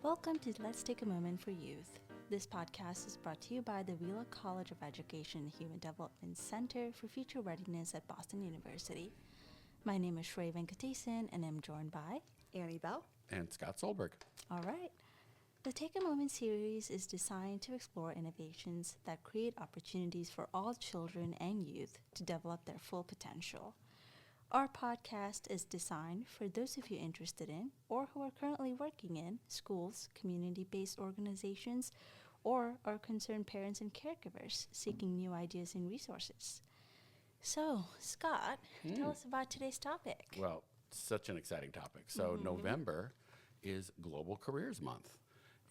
Welcome to Let's Take a Moment for Youth. This podcast is brought to you by the Wheelock College of Education and Human Development Center for Future Readiness at Boston University. My name is Shreya Venkatesan, and I'm joined by Annie Bell and Scott Solberg. All right. The Take a Moment series is designed to explore innovations that create opportunities for all children and youth to develop their full potential. Our podcast is designed for those of you interested in or who are currently working in schools, community-based organizations, or are concerned parents and caregivers seeking new ideas and resources. So, Scott, tell us about today's topic. Well, such an exciting topic. So November is Global Careers Month.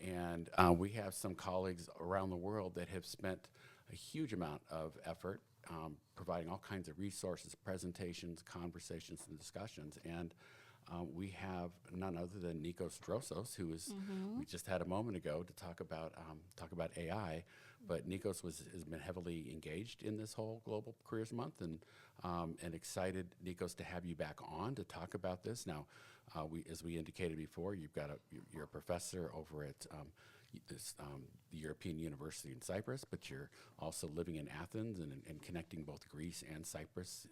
And we have some colleagues around the world that have spent a huge amount of effort providing all kinds of resources, presentations, conversations, and discussions. And we have none other than Nikos Drosos, who is we just had a moment ago to talk about AI. But Nikos has been heavily engaged in this whole Global Careers Month, and excited, Nikos, to have you back on to talk about this. Now, as we indicated before, you're a professor over at the European University in Cyprus, but you're also living in Athens and connecting both Greece and Cyprus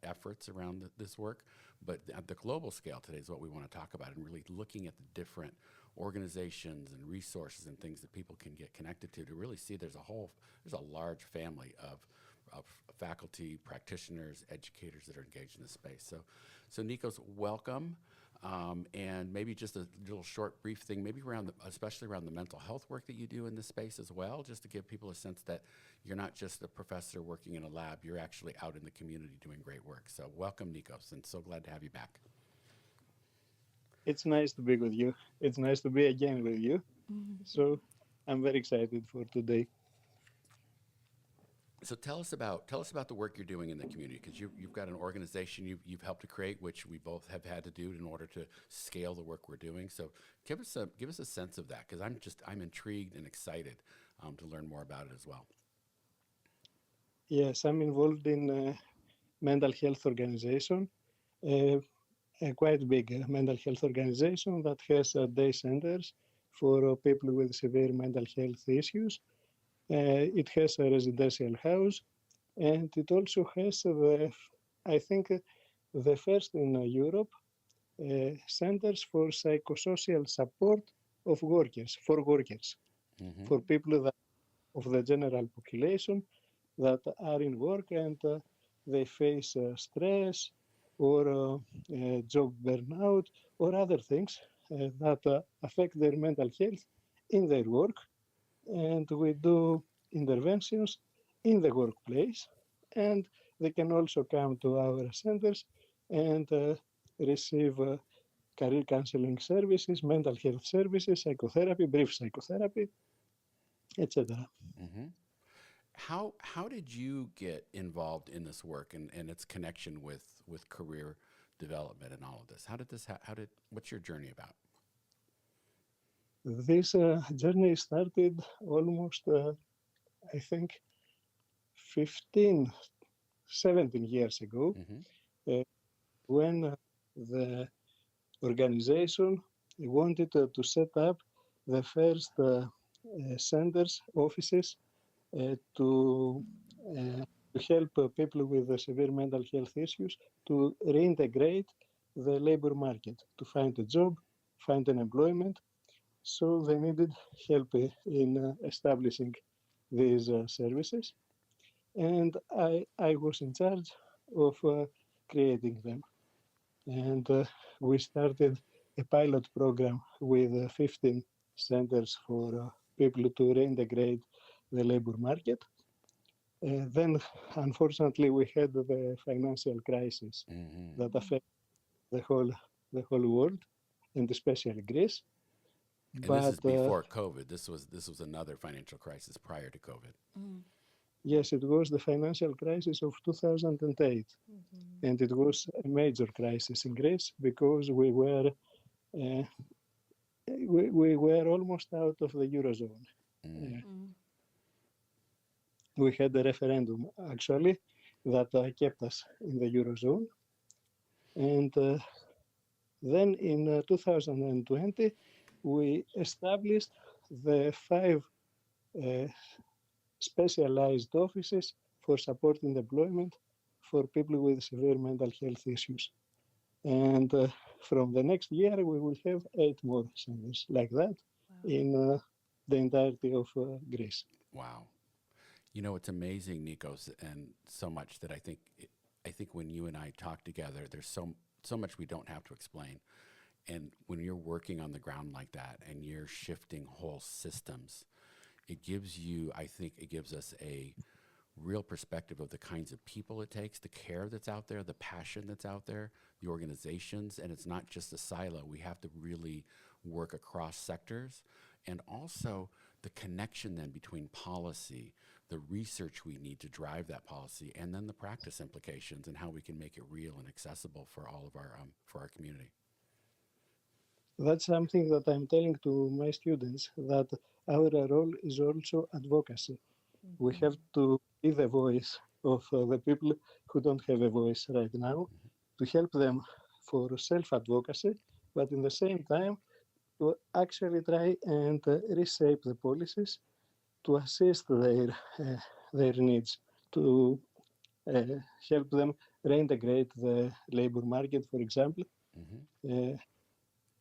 efforts around this work. But at the global scale today is what we want to talk about, and really looking at the different organizations and resources and things that people can get connected to really see there's a large family of faculty, practitioners, educators that are engaged in this space. So Nikos, welcome. And maybe just a little short, brief thing, maybe especially around the mental health work that you do in this space as well, just to give people a sense that you're not just a professor working in a lab, you're actually out in the community doing great work. So welcome, Nikos, and so glad to have you back. It's nice to be with you. It's nice to be again with you. So I'm very excited for today. So tell us about the work you're doing in the community, because you've got an organization you've helped to create, which we both have had to do in order to scale the work we're doing. So give us a sense of that, because I'm intrigued and excited to learn more about it as well. Yes, I'm involved in a mental health organization, a quite big mental health organization that has day centers for people with severe mental health issues. It has a residential house, and it also has, I think, the first in Europe, centers for psychosocial support of workers, for for people of the general population that are in work and they face stress or job burnout or other things that affect their mental health in their work. And we do interventions in the workplace, and they can also come to our centers and receive career counseling services, mental health services, psychotherapy, brief psychotherapy, etc. How did you get involved in this work and its connection with career development and all of this? What's your journey about? This journey started almost, I think, 15, 17 years ago, when the organization wanted to set up the first centers, offices, to help people with severe mental health issues to reintegrate the labor market, to find a job, find an employment. So they needed help in establishing these services, and I was in charge of creating them. And we started a pilot program with 15 centers for people to reintegrate the labor market. Then, unfortunately, we had the financial crisis that affected the whole world, and especially Greece. And this is before COVID. This was another financial crisis prior to COVID. Yes, it was the financial crisis of 2008, and it was a major crisis in Greece because we were almost out of the Eurozone. We had a referendum actually that kept us in the Eurozone, and then in 2020 we established the 5 uh, specialized offices for supporting employment for people with severe mental health issues. And from the next year, we will have 8 more centers like that in the entirety of Greece. Wow. You know, it's amazing, Nikos, and so much that I think when you and I talk together, there's so much we don't have to explain. And when you're working on the ground like that and you're shifting whole systems, it gives you, I think it gives us a real perspective of the kinds of people it takes, the care that's out there, the passion that's out there, the organizations, and it's not just a silo. We have to really work across sectors, and also the connection then between policy, the research we need to drive that policy, and then the practice implications and how we can make it real and accessible for all of our for our community. That's something that I'm telling to my students, that our role is also advocacy. We have to be the voice of the people who don't have a voice right now, to help them for self-advocacy, but in the same time, to actually try and reshape the policies to assist their needs, to help them reintegrate the labor market, for example.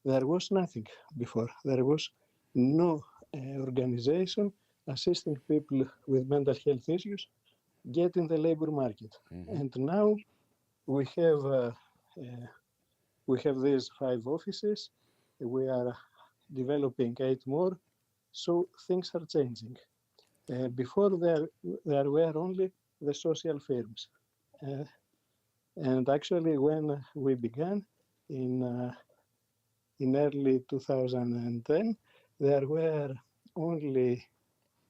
There was nothing before. There was no organization assisting people with mental health issues get in the labor market. And now we have these 5 offices. We are developing 8 more. So things are changing. Before there were only the social firms. And actually when we began in early 2010, there were only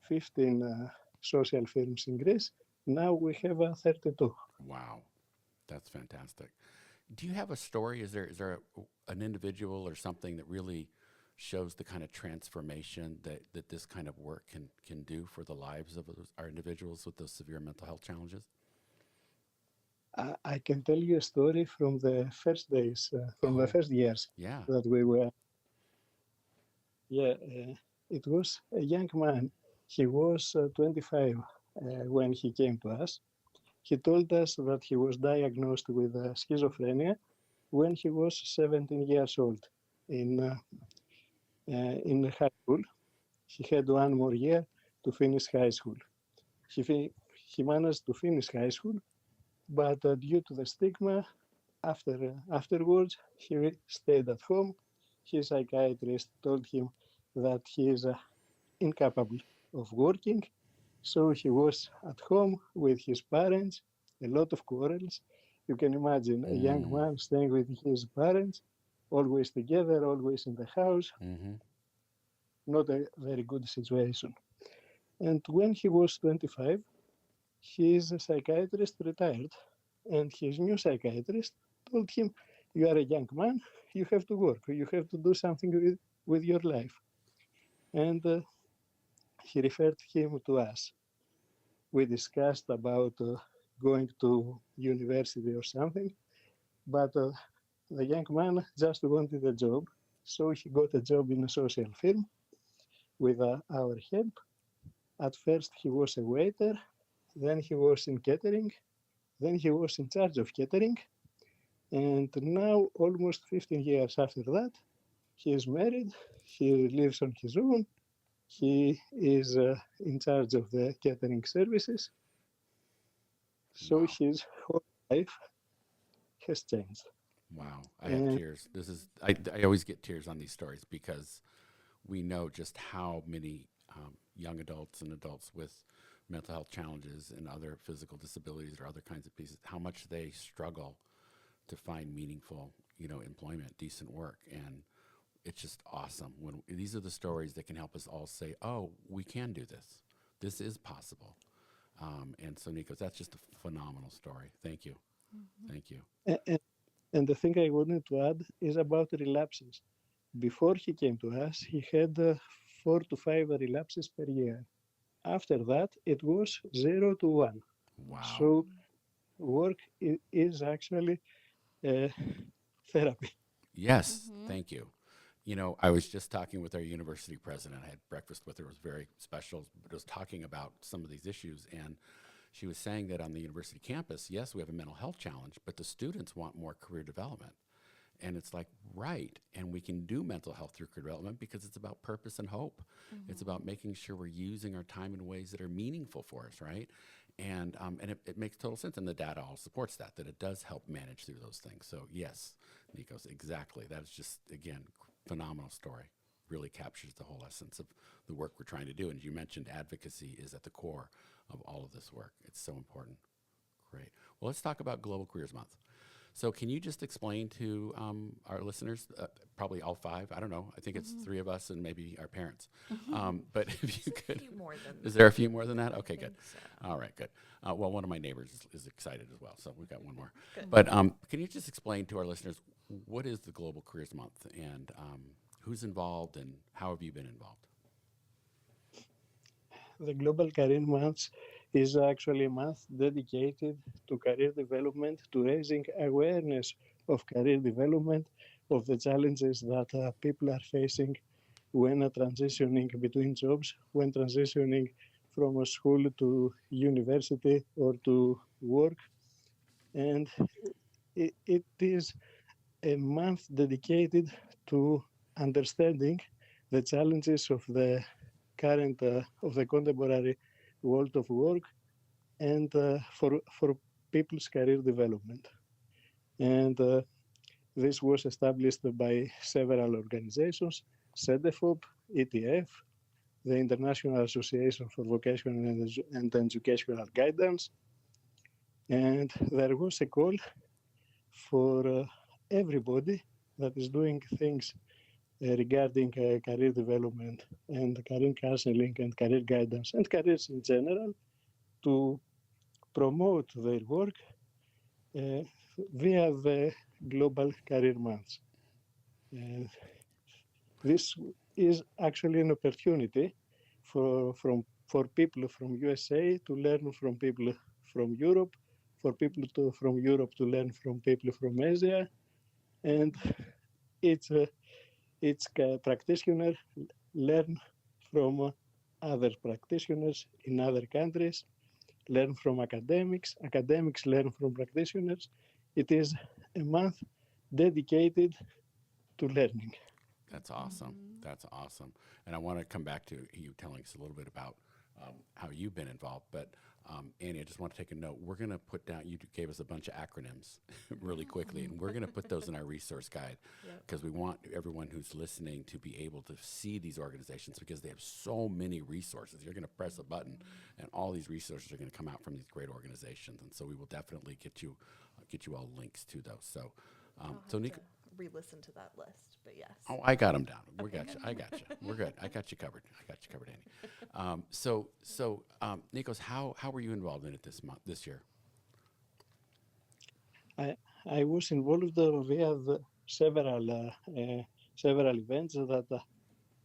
15 social firms in Greece. Now we have 32. Wow, that's fantastic. Do you have a story? Is there an individual or something that really shows the kind of transformation that this kind of work can do for the lives of our individuals with those severe mental health challenges? I can tell you a story from the first days, from the first years that we were. It was a young man. He was 25 when he came to us. He told us that he was diagnosed with schizophrenia when he was 17 years old in high school. He had 1 more year to finish high school. He managed to finish high school, but due to the stigma, afterwards, he stayed at home. His psychiatrist told him that he is incapable of working, so he was at home with his parents, a lot of quarrels. You can imagine a young man staying with his parents, always together, always in the house. Not a very good situation. And when he was 25, his psychiatrist retired, and his new psychiatrist told him, "You are a young man, you have to work, you have to do something with your life." And he referred him to us. We discussed about going to university or something, but the young man just wanted a job, so he got a job in a social firm with our help. At first he was a waiter, then he was in catering, then he was in charge of catering, and now, almost 15 years after that, he is married, he lives on his own, he is in charge of the catering services, so his whole life has changed. Wow, I have tears. I always get tears on these stories because we know just how many young adults and adults with mental health challenges and other physical disabilities or other kinds of pieces, how much they struggle to find meaningful, employment, decent work. And it's just awesome when these are the stories that can help us all say, oh, we can do this. This is possible. And so, Nikos, that's just a phenomenal story. Thank you. Thank you. And the thing I wanted to add is about relapses. Before he came to us, he had 4 to 5 relapses per year. After that, it was 0 to 1. Wow. So work is actually therapy. Yes, thank you. You know, I was just talking with our university president. I had breakfast with her. It was very special, but I was talking about some of these issues. And she was saying that on the university campus, yes, we have a mental health challenge, but the students want more career development. And it's like, right. And we can do mental health through career development because it's about purpose and hope. It's about making sure we're using our time in ways that are meaningful for us, right? And it makes total sense. And the data all supports that it does help manage through those things. So yes, Nikos, exactly. That's just, again, phenomenal story. Really captures the whole essence of the work we're trying to do. And you mentioned advocacy is at the core of all of this work. It's so important. Great. Well, let's talk about Global Careers Month. So can you just explain to our listeners, probably all five, I don't know, I think it's three of us and maybe our parents. But if you could, is there a few more than that? Okay, good. So. All right, good. Well, one of my neighbors is excited as well, so we've got one more. Good. But can you just explain to our listeners, what is the Global Careers Month and who's involved and how have you been involved? The Global Career Month is actually a month dedicated to career development, to raising awareness of career development, of the challenges that people are facing when transitioning between jobs, when transitioning from a school to university or to work. And it is a month dedicated to understanding the challenges of the current, of the contemporary world of work and for people's career development. And this was established by several organizations, CEDEFOP, ETF, the International Association for Vocational and Educational Guidance. And there was a call for everybody that is doing things regarding career development and career counseling and career guidance and careers in general to promote their work via the Global Career Month. This is actually an opportunity for people from USA to learn from people from Europe, for people from Europe to learn from people from Asia, and each practitioner learn from other practitioners in other countries, learn from academics, academics learn from practitioners. It is a month dedicated to learning. That's awesome. That's awesome. And I want to come back to you telling us a little bit about how you've been involved. But Annie, I just want to take a note. We're going to put down, you gave us a bunch of acronyms really quickly, and we're going to put those in our resource guide because we want everyone who's listening to be able to see these organizations because they have so many resources. You're going to press a button, and all these resources are going to come out from these great organizations. And so we will definitely get you all links to those. So, so Nico, re-listen to that list, but yes. Oh, I got them down. We got you. I got you. We're good. I got you covered. Annie. So, Nikos, how were you involved in it this year? I was involved via several events that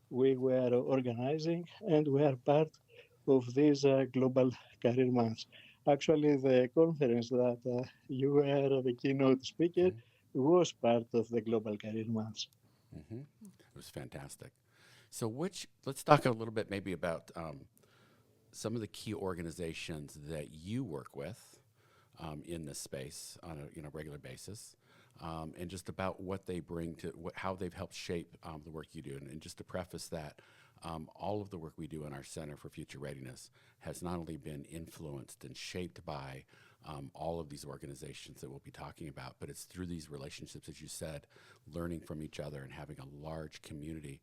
we were organizing, and we are part of this Global Career Month. Actually, the conference that you were the keynote speaker was part of the Global Career Month. It was fantastic. So let's talk a little bit maybe about some of the key organizations that you work with in this space on a regular basis, and just about what they bring to how they've helped shape the work you do. And just to preface that, all of the work we do in our Center for Future Readiness has not only been influenced and shaped by all of these organizations that we'll be talking about, but it's through these relationships, as you said, learning from each other and having a large community.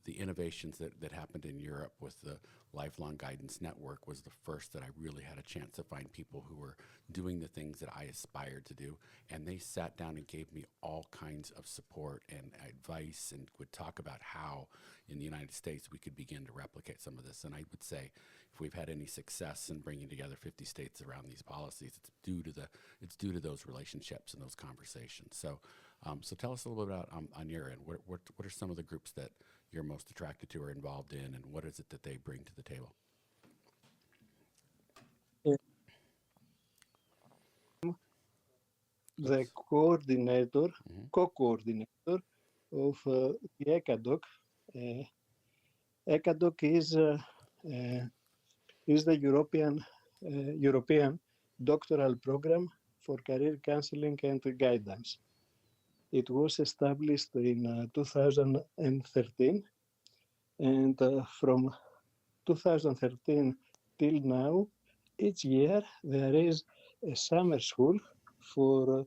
The innovations that happened in Europe with the Lifelong Guidance Network was the first that I really had a chance to find people who were doing the things that I aspired to do. And they sat down and gave me all kinds of support and advice and would talk about how in the United States we could begin to replicate some of this. And I would say if we've had any success in bringing together 50 states around these policies, it's due to those relationships and those conversations. So tell us a little bit about on your end. What are some of the groups that you're most attracted to or involved in, and what is it that they bring to the table? The co-coordinator of the ECADOC. ECADOC is the European doctoral program for career counseling and guidance. It was established in 2013, and from 2013 till now, each year there is a summer school for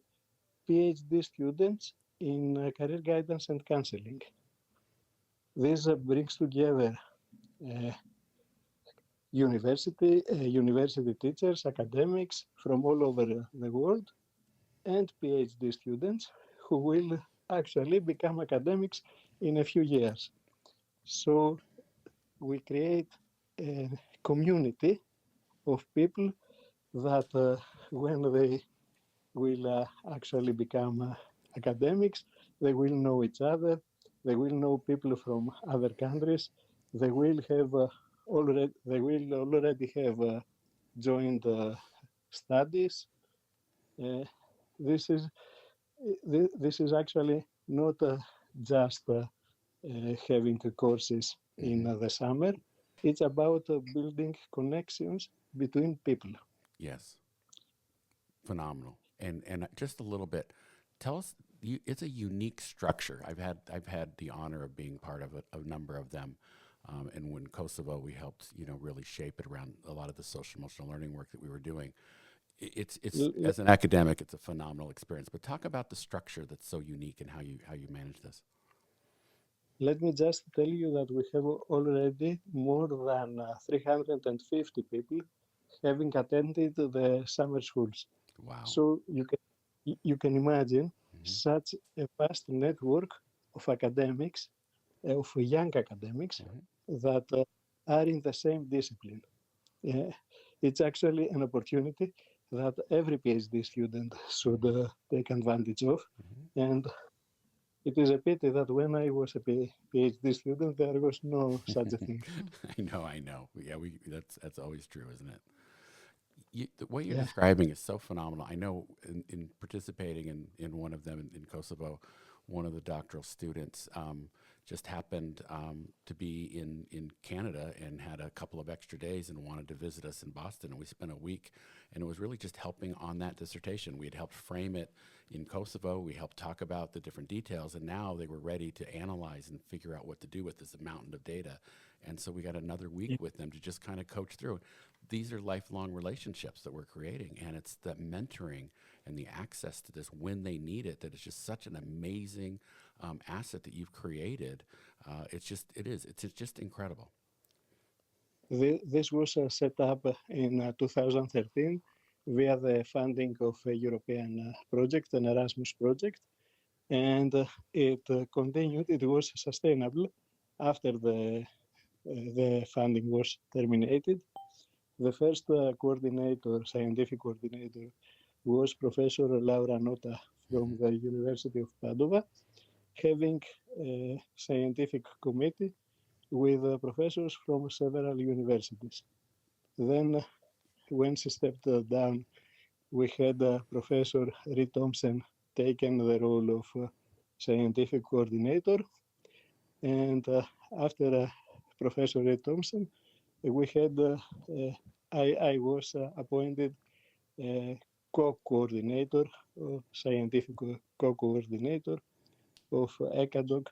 PhD students in career guidance and counseling. This brings together university teachers, academics from all over the world, and PhD students who will actually become academics in a few years. So we create a community of people that when they will actually become academics, they will know each other, they will know people from other countries, they will already have joined studies. This is actually not just having courses in the summer. It's about building connections between people. Yes. Phenomenal. And just a little bit, tell us, it's a unique structure. I've had the honor of being part of a number of them. And when Kosovo, we helped, really shape it around a lot of the social emotional learning work that we were doing. It's as an academic, it's a phenomenal experience. But talk about the structure that's so unique and how you manage this. Let me just tell you that we have already more than 350 people having attended the summer schools. Wow. So you can imagine such a vast network of academics, of young academics that are in the same discipline. It's actually an opportunity that every PhD student should take advantage of. And it is a pity that when I was a PhD student, there was no such a thing. I know. Yeah, that's always true, isn't it? What you're describing is so phenomenal. I know in participating in one of them in Kosovo, one of the doctoral students just happened to be in Canada and had a couple of extra days and wanted to visit us in Boston. And we spent a week, and it was really just helping on that dissertation. We had helped frame it in Kosovo. We helped talk about the different details, and now they were ready to analyze and figure out what to do with this mountain of data. And so we got another week with them to just kind of coach through. These are lifelong relationships that we're creating, and it's the mentoring and the access to this when they need it that is just such an amazing asset that you've created. It's just incredible. This was set up in 2013 via the funding of a European project, an Erasmus project, and it continued. It was sustainable after the funding was terminated. The first scientific coordinator, was Professor Laura Nota from the University of Padova, having a scientific committee with professors from several universities. Then, when she stepped down, we had Professor Reed Thompson taken the role of scientific coordinator, and after Professor Reed Thompson, we had I was appointed co-coordinator, scientific co-coordinator of ECADOC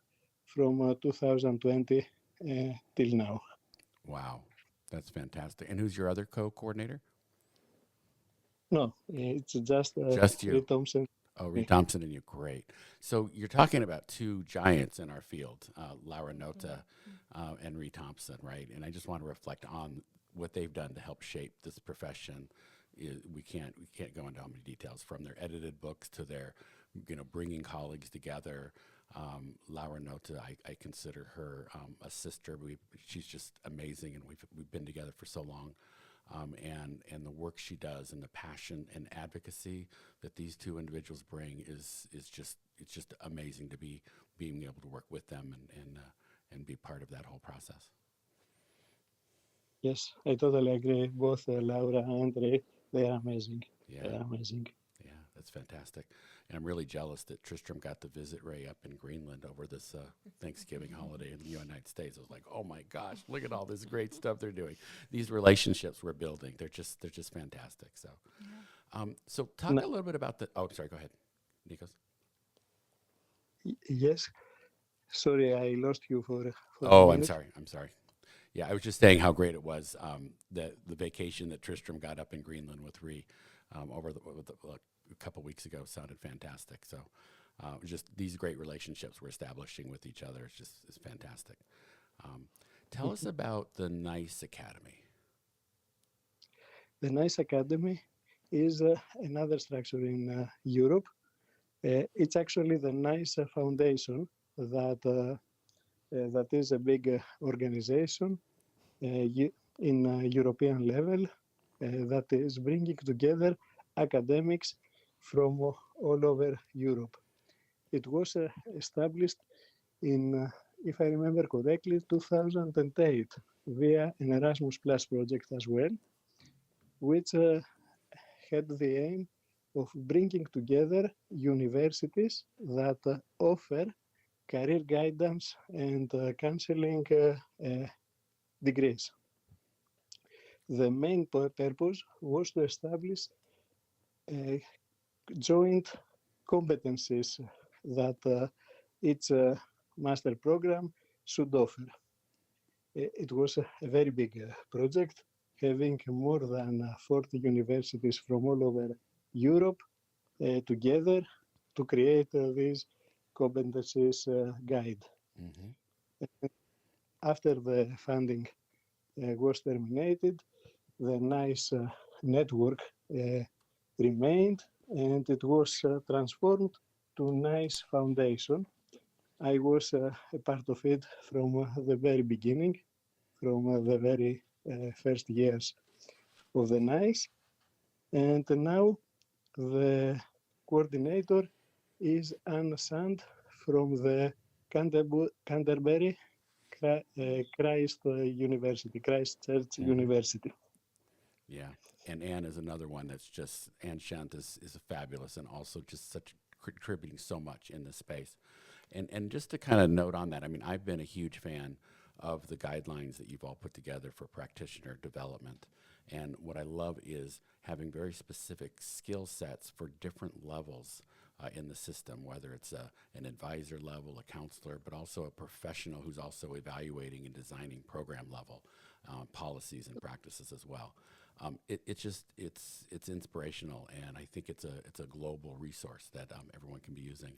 from 2020 till now. Wow, that's fantastic. And who's your other co-coordinator? No, it's just you. Reed Thompson. Oh, Reed Thompson and you. Great. So you're talking about two giants in our field, Laura Nota and Reed Thompson, right? And I just want to reflect on what they've done to help shape this profession. We can't go into how many details, from their edited books to their, bringing colleagues together. Laura Nota, I consider her a sister. She's just amazing, and we've been together for so long. And the work she does and the passion and advocacy that these two individuals bring is just amazing to be being able to work with them and be part of that whole process. Yes, I totally agree. Both Laura and Ray, they are amazing. Yeah. They are amazing. Yeah, That's fantastic. And I'm really jealous that Tristram got to visit Ray up in Greenland over this Thanksgiving holiday in the United States. I was like, oh my gosh, look at all this great stuff they're doing. These relationships we're building, they're just fantastic. So, so talk a little bit about the. Oh, sorry. Go ahead, Nikos. Yes. Sorry, I lost you for Oh, a I'm minute. sorry. I'm sorry. Yeah, I was just saying how great it was, the vacation that Tristram got up in Greenland with Ree over a couple weeks ago sounded fantastic. So just these great relationships we're establishing with each other is fantastic. Tell us about the NICE Academy. The NICE Academy is another structure in Europe. It's actually the NICE Foundation that is a big organization in European level that is bringing together academics from all over Europe. It was established in, if I remember correctly, 2008 via an Erasmus Plus project as well, which had the aim of bringing together universities that offer career guidance and counseling degrees. The main purpose was to establish joint competencies that each master program should offer. It was a very big project, having more than 40 universities from all over Europe together to create this competencies guide. Mm-hmm. After the funding was terminated, the NICE network remained, and it was transformed to NICE Foundation. I was a part of it from the very beginning, from the very first years of the NICE, and now the coordinator is Anne Sand from the Canterbury Christ Church University. Yeah, and Anne is another one that's just, Anne Shant is fabulous and also just such contributing so much in this space. And just to kind of note on that, I mean, I've been a huge fan of the guidelines that you've all put together for practitioner development. And what I love is having very specific skill sets for different levels in the system, whether it's an advisor level, a counselor, but also a professional who's also evaluating and designing program level policies and practices as well. It's inspirational, and I think it's a global resource that everyone can be using.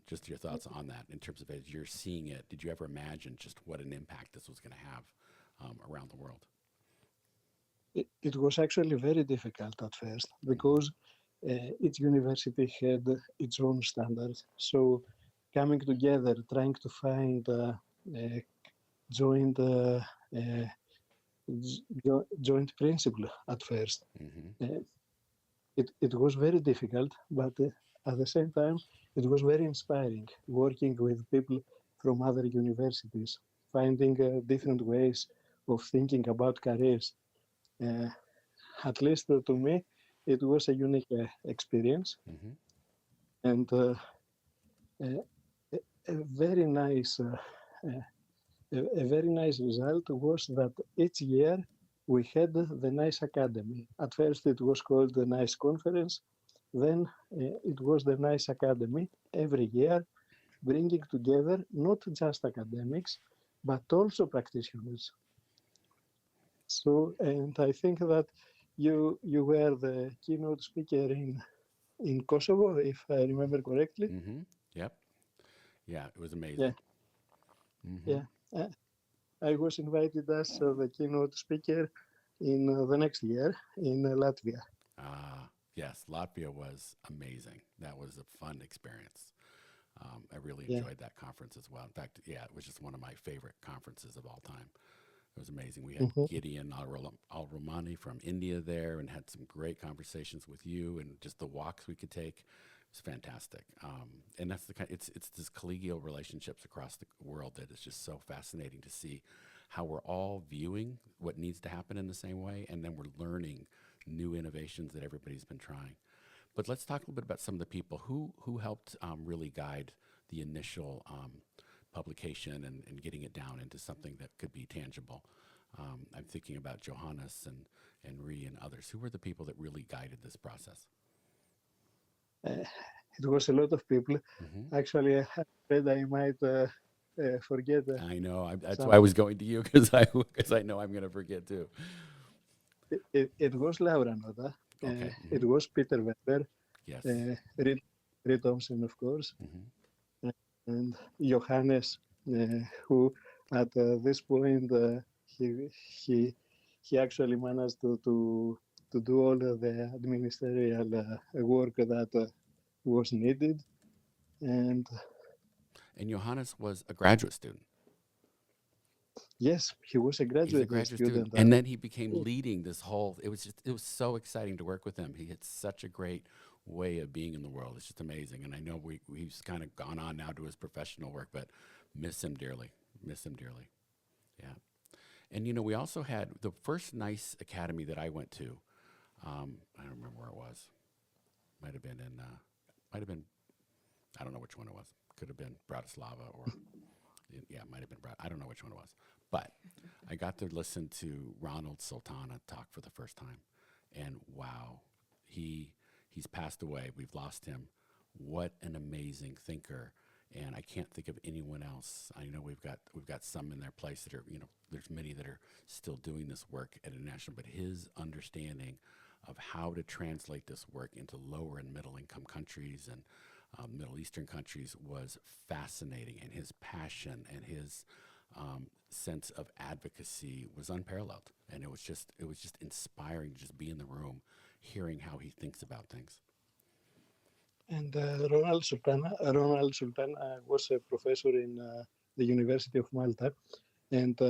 Just your thoughts on that in terms of as you're seeing it, did you ever imagine just what an impact this was going to have around the world? It was actually very difficult at first because each university had its own standards. So coming together, trying to find joint joint principle at first. Mm-hmm. It was very difficult, but at the same time, it was very inspiring working with people from other universities, finding different ways of thinking about careers. At least to me, it was a unique experience, Mm-hmm. and a very nice a very nice result was that each year we had the NICE Academy. At first it was called the NICE Conference, then it was the NICE Academy every year, bringing together not just academics, but also practitioners. So, and I think that you were the keynote speaker in Kosovo, if I remember correctly. Mm-hmm. Yep. Yeah, it was amazing. Yeah, Mm-hmm. yeah. I was invited as the keynote speaker in the next year in Latvia. Yes, Latvia was amazing. That was a fun experience. I really Yeah. enjoyed that conference as well. In fact, yeah, it was just one of my favorite conferences of all time. It was amazing. We had Gideon Al-Romani from India there and had some great conversations with you and just the walks we could take. It was fantastic. And that's the kind. It's this collegial relationships across the world that is just so fascinating to see how we're all viewing what needs to happen in the same way, and then we're learning new innovations that everybody's been trying. But let's talk a little bit about some of the people who helped really guide the initial publication and getting it down into something that could be tangible. I'm thinking about Johannes and Ree and others. Who were the people that really guided this process? It was a lot of people. Mm-hmm. Actually, I'm afraid I might forget. I know. That's Some. why I was going to you, because I know I'm going to forget too. It was Laura Nota. Okay. It was Peter Weber. Yes. Reed Thompson, of course, Mm-hmm. and Johannes, who at this point he actually managed to do all of the administrative work that was needed, and Johannes was a graduate student. yes, he was a He's graduate, a graduate student. student. And then he became leading this whole, it was so exciting to work with him. He had such a great way of being in the world. It's just amazing. And I know he's kind of gone on now to his professional work, but miss him dearly. Yeah. And, we also had the first nice academy that I went to. I don't remember where it was. Might have been, I don't know which one it was. Could have been Bratislava or, yeah, it might have been I don't know which one it was. But I got to listen to Ronald Sultana talk for the first time. And wow, he's passed away. We've lost him. What an amazing thinker. And I can't think of anyone else. I know we've got some in their place that are, there's many that are still doing this work at international, but his understanding of how to translate this work into lower and middle income countries and Middle Eastern countries was fascinating, and his passion and his sense of advocacy was unparalleled. And it was just inspiring to just be in the room, hearing how he thinks about things. And Ronald Sultana was a professor in the University of Malta, and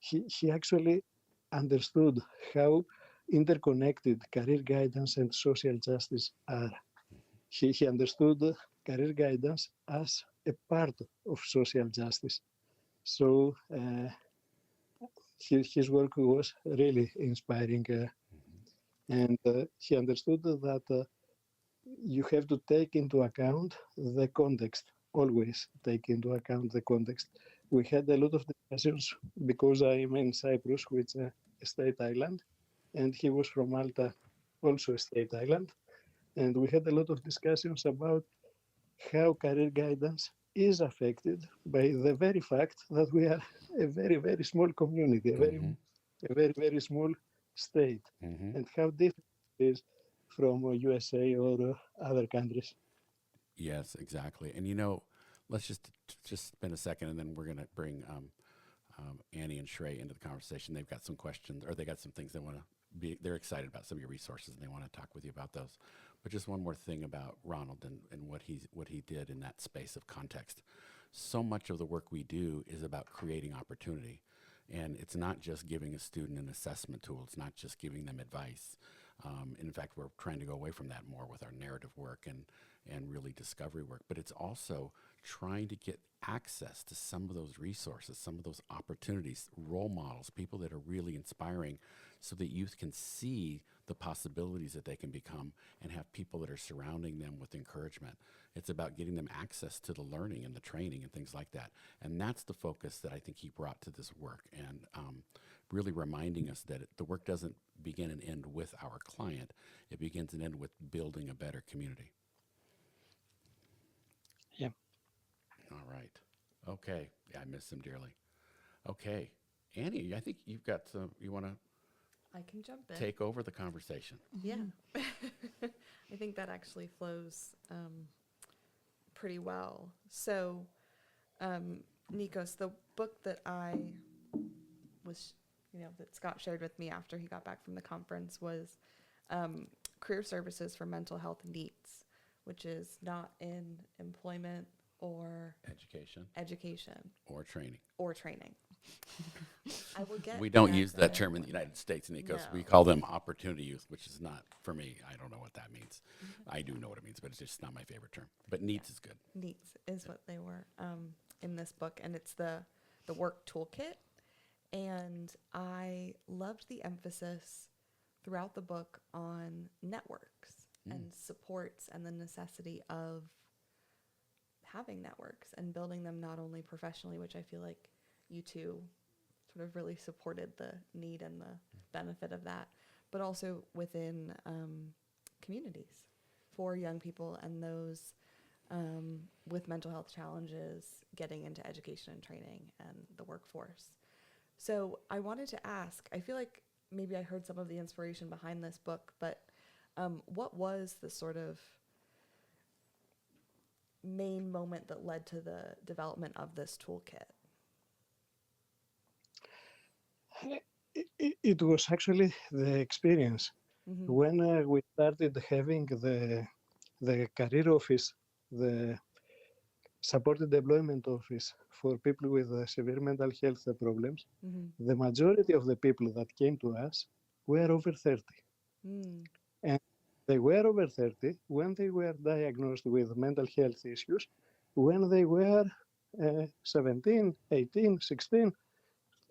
he actually understood how interconnected career guidance and social justice are. He understood career guidance as a part of social justice. So his work was really inspiring, and he understood that you have to take into account the context, always take into account the context. We had a lot of discussions because I'm in Cyprus, which is a state island, and he was from Malta, also a state island. And we had a lot of discussions about how career guidance is affected by the very fact that we are a very, very small community, a very, very small state, and how different it is from USA or other countries. Yes, exactly. And let's just spend a second, and then we're going to bring Annie and Shrey into the conversation. They've got some questions, or they got some things they're excited about some of your resources, and they want to talk with you about those. But just one more thing about Ronald and what he did in that space of context. So much of the work we do is about creating opportunity. And it's not just giving a student an assessment tool. It's not just giving them advice. In fact, we're trying to go away from that more with our narrative work and really discovery work. But it's also trying to get access to some of those resources, some of those opportunities, role models, people that are really inspiring, so that youth can see the possibilities that they can become and have people that are surrounding them with encouragement. It's about getting them access to the learning and the training and things like that. And that's the focus that I think he brought to this work, and really reminding us that the work doesn't begin and end with our client. It begins and ends with building a better community. Yeah. All right. Okay. Yeah, I miss him dearly. Okay. Annie, I think you've got some, you want to I can jump in. take over the conversation. Yeah. I think that actually flows pretty well. So, Nikos, the book that I was, that Scott shared with me after he got back from the conference was Career Services for Mental Health Needs, which is not in employment or education or training. I will get. We don't use that term in the United States, Nikos. No. We call them opportunity youth, which is not, for me, I don't know what that means. I do know what it means, but it's just not my favorite term. But needs is good. Needs is what they were in this book, and it's the work toolkit. And I loved the emphasis throughout the book on networks and supports and the necessity of having networks and building them not only professionally, which I feel like you two sort of really supported the need and the benefit of that, but also within communities for young people and those with mental health challenges getting into education and training and the workforce. So I wanted to ask, I feel like maybe I heard some of the inspiration behind this book, but what was the sort of main moment that led to the development of this toolkit? It was actually the experience. Mm-hmm. When we started having the career office, the supported employment office for people with severe mental health problems, Mm-hmm. the majority of the people that came to us were over 30. Mm. And they were over 30 when they were diagnosed with mental health issues, when they were 17, 18, 16.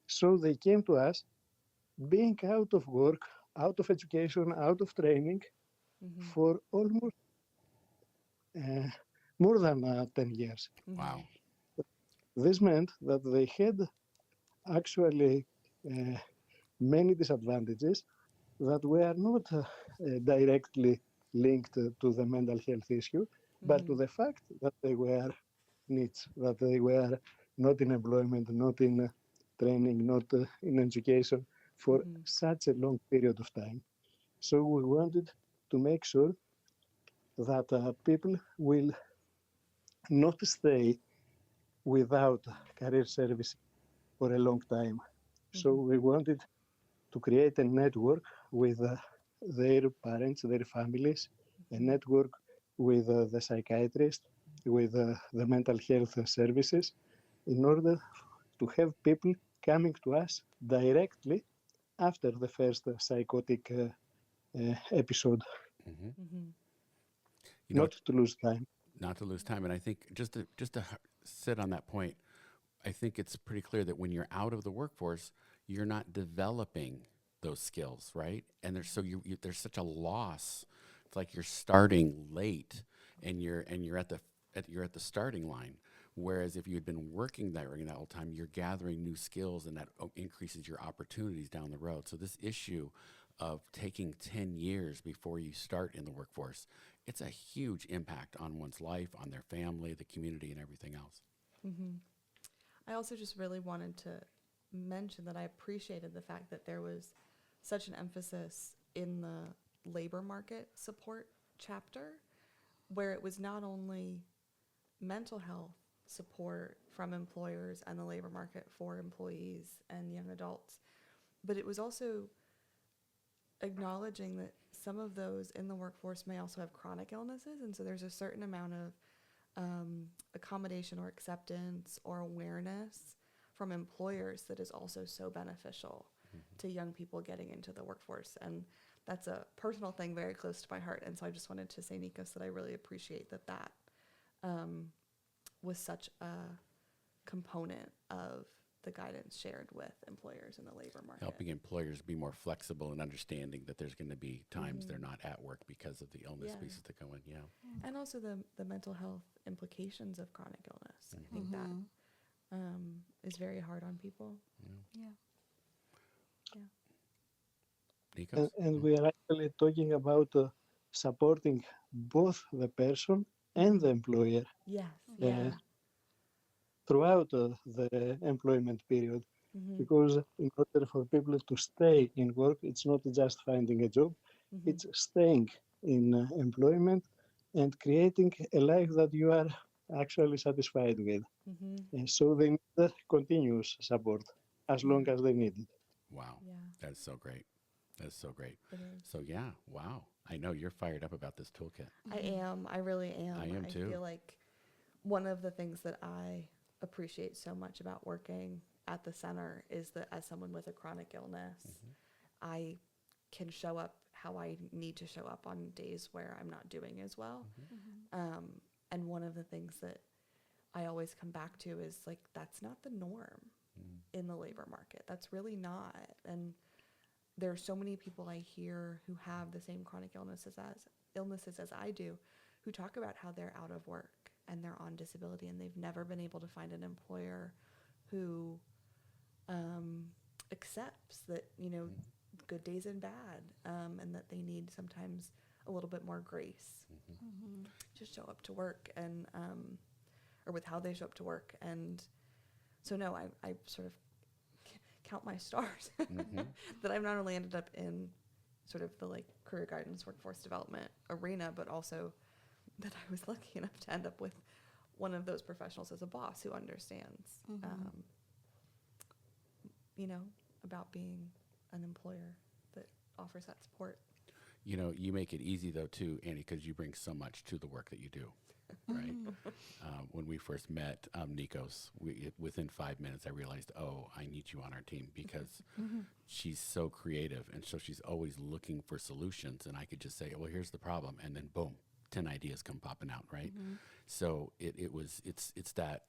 So they came to us being out of work, out of education, out of training Mm-hmm. for almost more than 10 years. Mm-hmm. Wow. This meant that they had actually many disadvantages that were not directly linked to the mental health issue, but to Mm-hmm. the fact that they were needs, that they were not in employment, not in training, not in education for Mm-hmm. such a long period of time. So we wanted to make sure that people will not stay without career service for a long time. So Mm-hmm. we wanted to create a network with their parents, their families, a Mm-hmm. network with the psychiatrist, with the mental health services, in order to have people coming to us directly after the first psychotic episode, Hmm. Mm-hmm. You know, not to lose time. not to lose time. And I think just to sit on that point, I think it's pretty clear that when you're out of the workforce, you're not developing those skills, right? And there's such a loss. It's like you're starting late, and you're at the starting line. Whereas if you had been working there during that whole time, you're gathering new skills, and that increases your opportunities down the road. So this issue of taking 10 years before you start in the workforce, it's a huge impact on one's life, on their family, the community, and everything else. Mm-hmm. I also just really wanted to mention that I appreciated the fact that there was such an emphasis in the labor market support chapter, where it was not only mental health support from employers and the labor market for employees and young adults, but it was also acknowledging that some of those in the workforce may also have chronic illnesses, and so there's a certain amount of accommodation or acceptance or awareness from employers that is also so beneficial to young people getting into the workforce. And that's a personal thing very close to my heart. And so I just wanted to say, Nikos, that I really appreciate that was such a component of the guidance shared with employers in the labor market. Helping employers be more flexible and understanding that there's going to be times they're not at work because of the illness pieces that go in. Yeah. And also the mental health implications of chronic illness. I think that is very hard on people. Yeah. Nikos? And we are actually talking about supporting both the person and the employer Yes. uh, Yeah. throughout the employment period. Mm-hmm. Because in order for people to stay in work, it's not just finding a job, Mm-hmm. it's staying in employment and creating a life that you are actually satisfied with. Mm-hmm. And so they need continuous support as long as they need it. Wow. Yeah. That's so great. That's so great. It is. So yeah, wow. I know you're fired up about this toolkit. I am. I really am. I am too. feel like one of the things that I appreciate so much about working at the center is that as someone with a chronic illness, I can show up how I need to show up on days where I'm not doing as well. And one of the things that I always come back to is like, that's not the norm in the labor market. That's really not. And there are so many people I hear who have the same chronic illnesses illnesses as I do, who talk about how they're out of work and they're on disability and they've never been able to find an employer who accepts that, you know, good days and bad, and that they need sometimes a little bit more grace to show up to work and or with how they show up to work. And so no, I sort of count my stars that I've not only ended up in sort of the like career guidance, workforce development arena, but also that I was lucky enough to end up with one of those professionals as a boss who understands, you know, about being an employer that offers that support. You know, you make it easy though too, Annie, because you bring so much to the work that you do, right? When we first met, Nikos, within 5 minutes, I realized, oh, I need you on our team because she's so creative, and so she's always looking for solutions. And I could just say, well, here's the problem, and then boom, 10 ideas come popping out, right? So it's that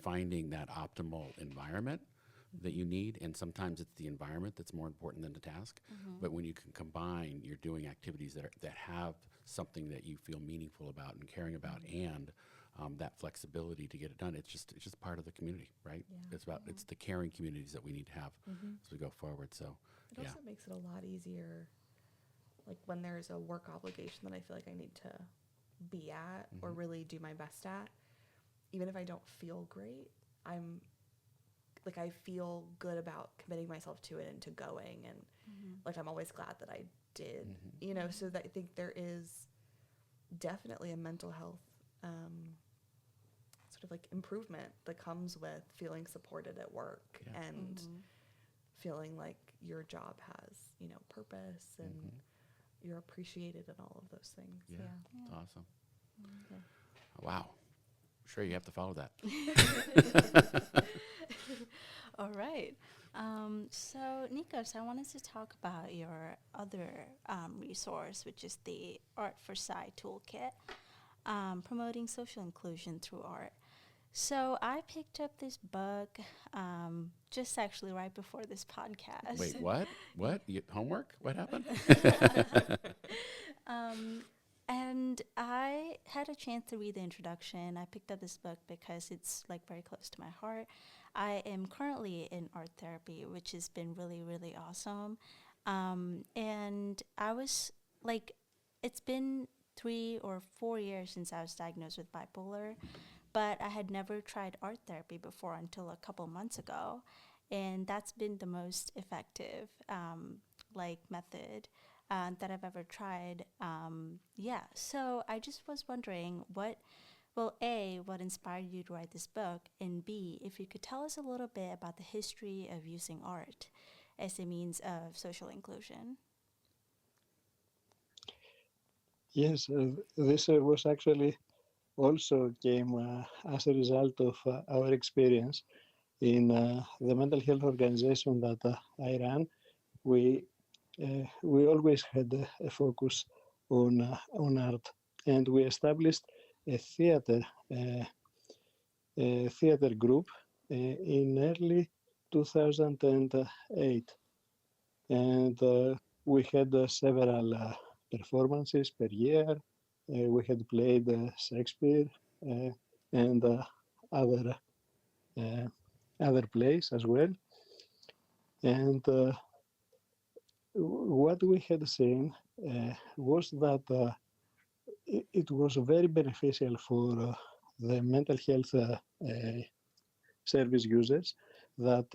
finding that optimal environment that you need, and sometimes it's the environment that's more important than the task. But when you can combine, you're doing activities that have something that you feel meaningful about and caring about, and that flexibility to get it done. It's just part of the community, right? Yeah. It's the caring communities that we need to have as we go forward. So It also makes it a lot easier, like when there's a work obligation that I feel like I need to be at or really do my best at, even if I don't feel great, I feel good about committing myself to it and to going, and like I'm always glad that I did, you know. So that I think there is definitely a mental health sort of like improvement that comes with feeling supported at work and feeling like your job has, you know, purpose and you're appreciated and all of those things. Yeah. It's awesome. Wow. Sure, you have to follow that. All right. So, Nikos, I wanted to talk about your other resource, which is the Art for Sci toolkit, promoting social inclusion through art. So I picked up this book just actually right before this podcast. Wait, what? Homework? What happened? And I had a chance to read the introduction. I picked up this book because it's like very close to my heart. I am currently in art therapy, which has been really, really awesome. And I was like, it's been 3 or 4 years since I was diagnosed with bipolar, but I had never tried art therapy before until a couple months ago. And that's been the most effective method that I've ever tried. So I just was wondering A, what inspired you to write this book, and B, if you could tell us a little bit about the history of using art as a means of social inclusion. Yes, this was actually also came as a result of our experience in the mental health organization that I ran. We always had a focus on art, and we established a theater group in early 2008, and we had several performances per year. We had played Shakespeare and other plays as well, and what we had seen was that it was very beneficial for the mental health service users that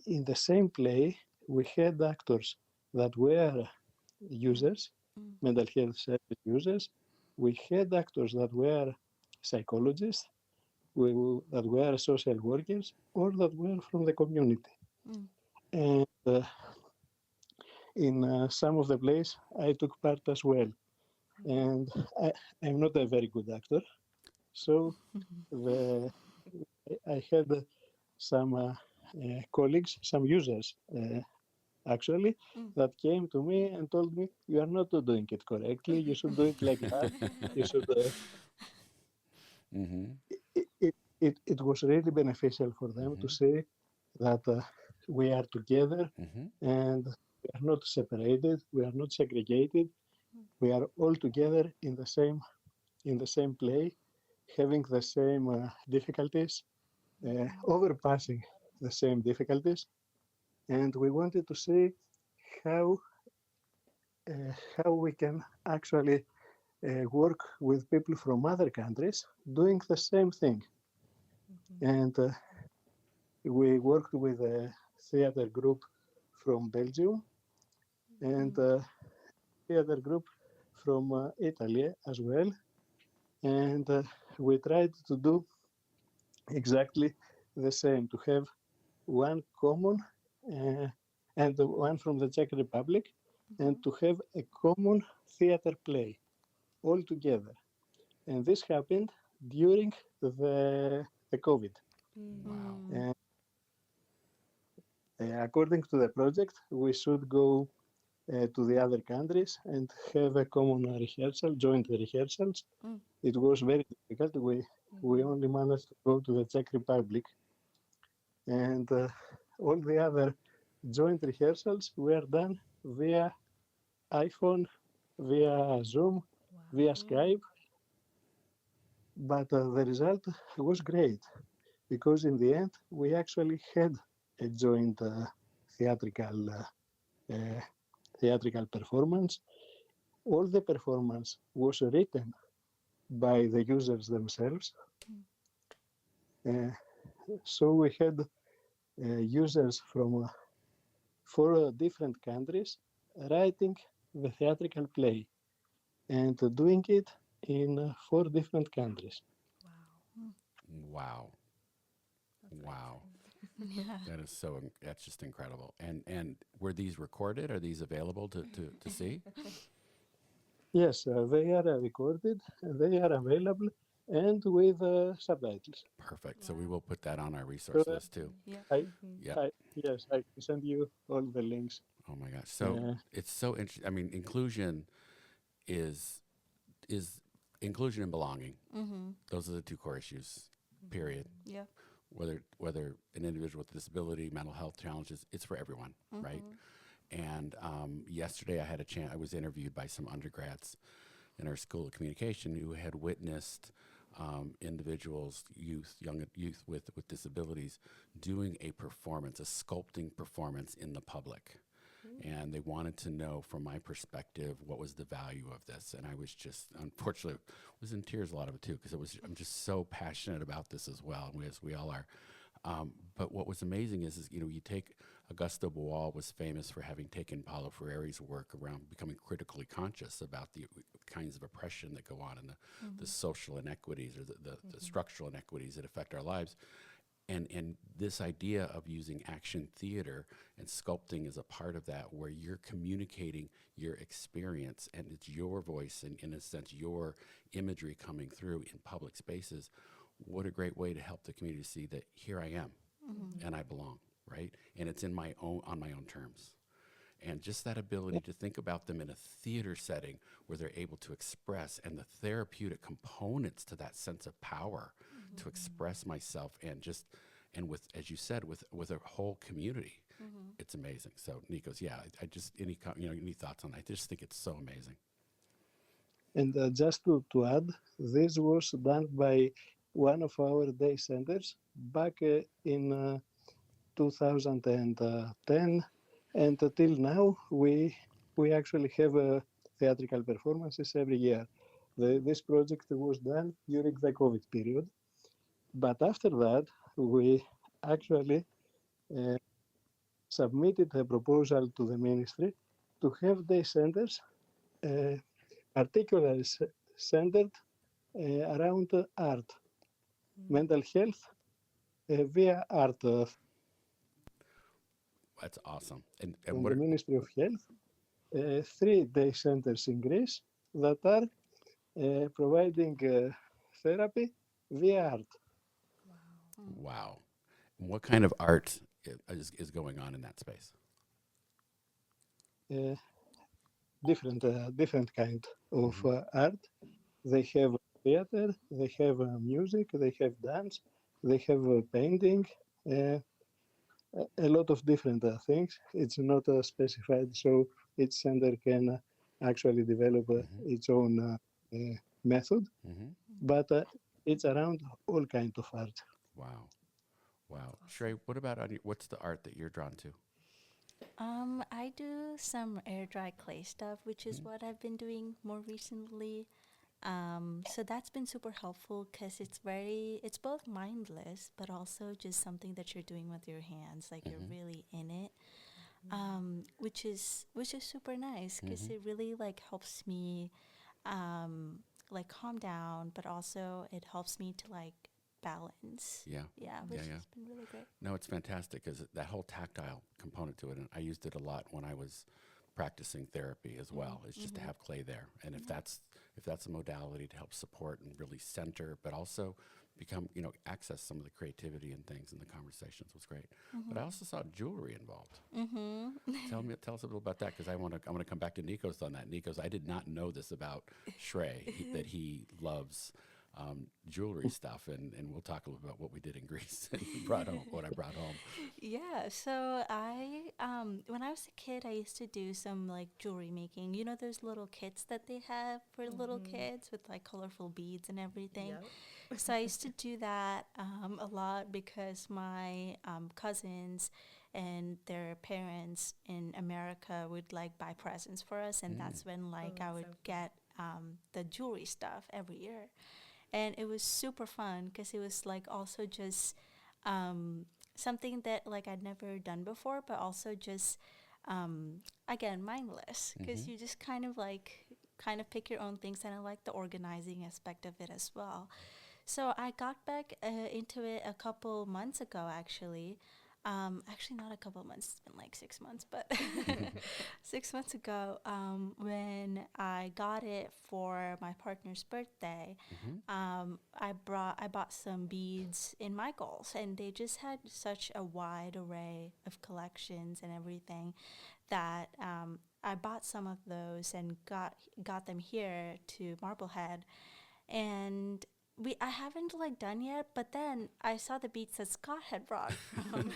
in the same play we had actors that were users, mental health service users. We had actors that were psychologists, that were social workers, or that were from the community. And in some of the plays, I took part as well. And I'm not a very good actor, so I had some colleagues, some users actually, that came to me and told me, "You are not doing it correctly. You should do it like that. You should." It was really beneficial for them to see that we are together and we are not separated, we are not segregated, we are all together in the same play, having the same difficulties, overpassing the same difficulties, and we wanted to see how how we can actually work with people from other countries doing the same thing. And we worked with a theater group from Belgium and a theater group from Italy as well. And we tried to do exactly the same, to have one common and one from the Czech Republic, and to have a common theater play all together. And this happened during the COVID. Wow. And according to the project, we should go to the other countries and have a common rehearsal, joint rehearsals. It was very difficult. We only managed to go to the Czech Republic, and all the other joint rehearsals were done via iPhone, via Zoom, via Skype. But the result was great because in the end we actually had a joint theatrical theatrical performance. All the performance was written by the users themselves. So we had users from 4 different countries writing the theatrical play and doing it in 4 different countries. Wow. Wow. Yeah. That's just incredible. And were these recorded? Are these available to see? Yes, they are recorded, they are available, and with subtitles. Perfect. So we will put that on our So resource list too. Yeah. Yeah. yes, I can send you all the links. Oh my gosh. So it's so interesting. I mean, inclusion is inclusion and belonging. Those are the 2 core issues, period. Yeah. Whether an individual with a disability, mental health challenges, it's for everyone, right? And yesterday I was interviewed by some undergrads in our School of Communication who had witnessed individuals, young youth with disabilities doing a performance, a sculpting performance in the public. And they wanted to know from my perspective, what was the value of this? And I was just, unfortunately, was in tears a lot of it too, because I'm just so passionate about this as well, as we all are. But what was amazing is you take Augusto Boal was famous for having taken Paulo Freire's work around becoming critically conscious about the kinds of oppression that go on and the social inequities or the structural inequities that affect our lives. And this idea of using action theater and sculpting is a part of that, where you're communicating your experience and it's your voice and, in a sense, your imagery coming through in public spaces. What a great way to help the community see that here I am and I belong, right? And it's on my own terms. And just that ability to think about them in a theater setting where they're able to express, and the therapeutic components to that sense of power to express myself, and with, as you said, with a whole community. It's amazing. So Nikos, I just, any thoughts on that? I just think it's so amazing. And just to add, this was done by one of our day centers back in 2010, and till now we actually have theatrical performances every year. This project was done during the COVID period, but after that we actually submitted a proposal to the ministry to have day centers particularly centered around art, mental health via art. That's awesome. And From what the Ministry of Health, 3 day centers in Greece that are providing therapy via art. Wow. And what kind of art is going on in that space? Different kind of art. They have theater, they have music, they have dance, they have painting, a lot of different things. It's not specified, so each center can actually develop its own method. Mm-hmm. But it's around all kinds of art. Wow. Wow. Shrey, what about what's the art that you're drawn to? I do some air dry clay stuff, which is Mm-hmm. what I've been doing more recently. So that's been super helpful because it's both mindless, but also just something that you're doing with your hands, like you're Mm-hmm. really in it. Which is super nice because Mm-hmm. it really like helps me like calm down, but also it helps me to like balance. Yeah. Yeah, Yeah. which Yeah. has been really great. No, it's fantastic because that whole tactile component to it, and I used it a lot when I was practicing therapy as well. It's just to have clay there, and if that's a modality to help support and really center, but also become access some of the creativity and things in the conversations was great. But I also saw jewelry involved. Tell us a little about that because I want to come back to Nikos on that. Nikos, I did not know this about Shrey that he loves jewelry stuff, and we'll talk a little about what we did in Greece and what I brought home. Yeah, so I when I was a kid I used to do some like jewelry making. You know those little kits that they have for little kids with like colorful beads and everything. Yep. So I used to do that a lot because my cousins and their parents in America would like buy presents for us, and that's when like I that's would so fun. get the jewelry stuff every year. And it was super fun because it was like also just something that like I'd never done before, but also just again mindless because you just kind of pick your own things, and I like the organizing aspect of it as well. So I got back into it a couple months ago, actually. Actually, not a couple months. It's been like 6 months, but 6 months ago, when I got it for my partner's birthday, I bought some beads in Michael's, and they just had such a wide array of collections and everything that I bought some of those and got them here to Marblehead, and I haven't like done yet, but then I saw the beats that Scott had brought from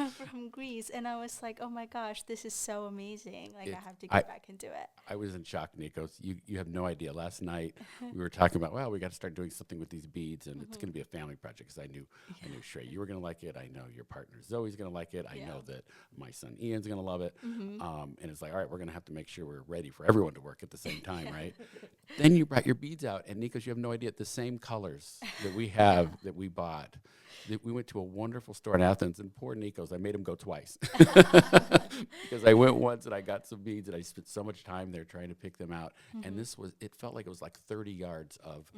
from Greece, and I was like, oh my gosh, this is so amazing! Like I have to get back into it. I was in shock, Nikos. You have no idea. Last night we were talking about, well, we got to start doing something with these beads, and it's going to be a family project. Because I knew Shrey, you were going to like it. I know your partner Zoe's going to like it. I know that my son Ian's going to love it. And it's like, all right, we're going to have to make sure we're ready for everyone to work at the same time, right? Then you brought your beads out, and Nikos, you have no idea the same colors that we have that we bought. We went to a wonderful store in Athens, and poor Nikos, I made him go twice because I went once and I got some beads, and I spent so much time there trying to pick them out. And it felt like it was like 30 yards of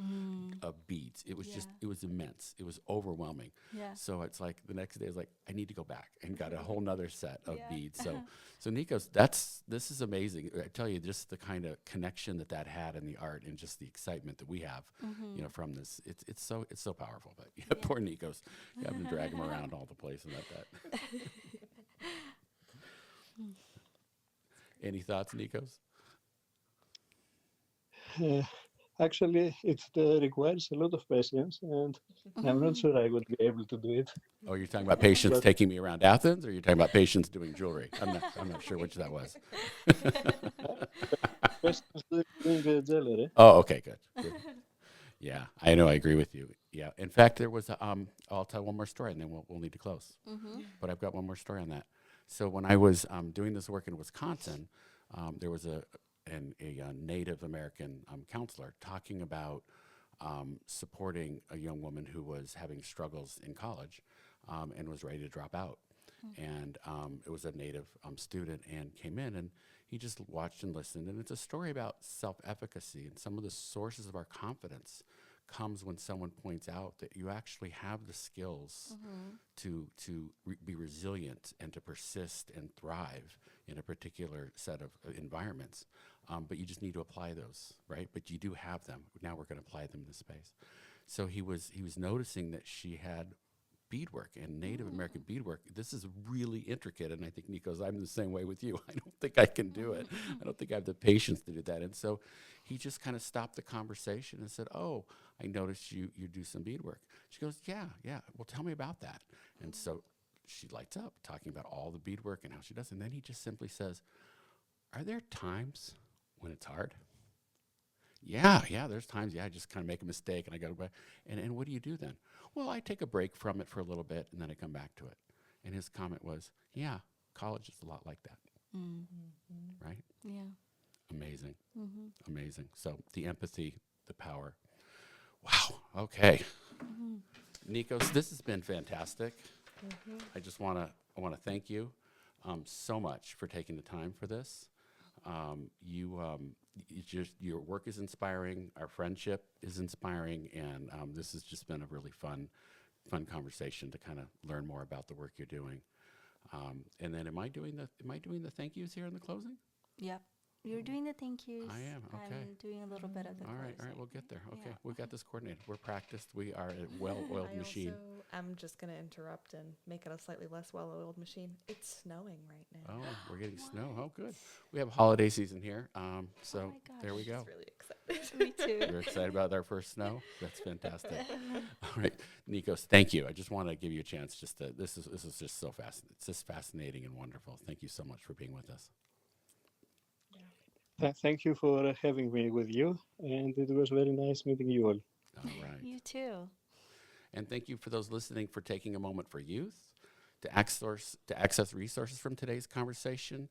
beads. It was it was immense. It was overwhelming. Yeah. So it's like the next day I was like, I need to go back and got a whole nother set of Yeah. beads. So Nikos, this is amazing. I tell you, just the kind of connection that had in the art and just the excitement that we have, from this. It's so powerful. But poor Nikos, you have to drag him around all the places like that. Any thoughts, Nikos? Actually, it requires a lot of patience, and I'm not sure I would be able to do it. Oh, you're talking about patience But taking me around Athens, or you're talking about patience doing jewelry? I'm not sure which that was. patience doing jewelry. Oh, okay, good. Yeah, I know. I agree with you. Yeah. In fact, there was I'll tell one more story, and then we'll need to close. But I've got one more story on that. So when I was doing this work in Wisconsin, there was a Native American counselor talking about supporting a young woman who was having struggles in college and was ready to drop out. And it was a Native student and came in, and he just watched and listened. And it's a story about self-efficacy, and some of the sources of our confidence comes when someone points out that you actually have the skills to be resilient and to persist and thrive in a particular set of environments. But you just need to apply those, right? But you do have them. Now we're going to apply them in this space. So he was noticing that she had beadwork and Native American beadwork. This is really intricate, and I think, Nikos, I'm the same way with you. I don't think I can do it. I don't think I have the patience to do that. And so he just kind of stopped the conversation and said, oh, I noticed you do some beadwork. She goes, yeah. Well, tell me about that. And so she lights up talking about all the beadwork and how she does. And then he just simply says, are there times When it's hard? Yeah, there's times, I just kind of make a mistake and I go to bed. And what do you do then? Well, I take a break from it for a little bit and then I come back to it. And his comment was, yeah, college is a lot like that, right? Yeah. Amazing, amazing. So the empathy, the power. Wow, okay. Nikos, this has been fantastic. I just want to thank you so much for taking the time for this. Your work is inspiring. Our friendship is inspiring, and this has just been a really fun conversation to kind of learn more about the work you're doing. And then, am I doing the thank yous here in the closing? Yep. You're doing the thank yous. I am. Okay. I'm doing a little bit of the All right. closing. We'll get there. Okay. Yeah. We've got this coordinated. We're practiced. We are a well-oiled machine. I'm just going to interrupt and make it a slightly less well-oiled machine. It's snowing right now. Oh, we're getting snow. Oh, good. We have holiday season here. So my gosh. there we go. I'm really excited. Me too. You're excited about our first snow? That's fantastic. All right, Nikos, thank you. I just want to give you a chance. This is just so fascinating. It's just fascinating and wonderful. Thank you so much for being with us. Thank you for having me with you, and it was very nice meeting you all. All right. You too. And thank you for those listening for taking a moment for youth to access resources from today's conversation.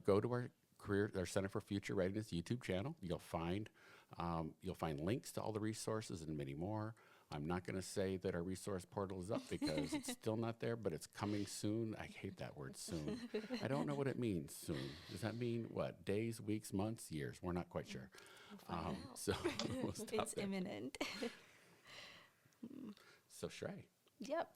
Go to our Center for Future Readiness YouTube channel. You'll find links to all the resources and many more. I'm not going to say that our resource portal is up because it's still not there, but it's coming soon. I hate that word soon. I don't know what it means soon. Does that mean what? Days, weeks, months, years? We're not quite sure. So we'll stop It's there. imminent. So Shrey. Yep.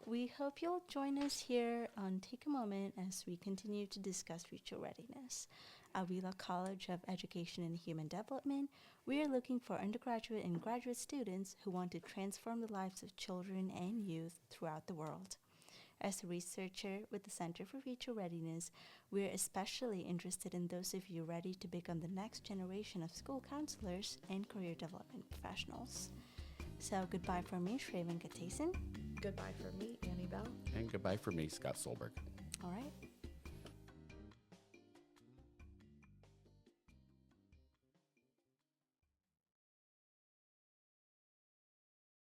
We hope you'll join us here on Take a Moment as we continue to discuss future readiness. At Wheelock College of Education and Human Development, we are looking for undergraduate and graduate students who want to transform the lives of children and youth throughout the world. As a researcher with the Center for Future Readiness, we are especially interested in those of you ready to become the next generation of school counselors and career development professionals. So goodbye from me, Shraven Gateson. Goodbye for me, Annie Bell. And goodbye for me, Scott Solberg. All right.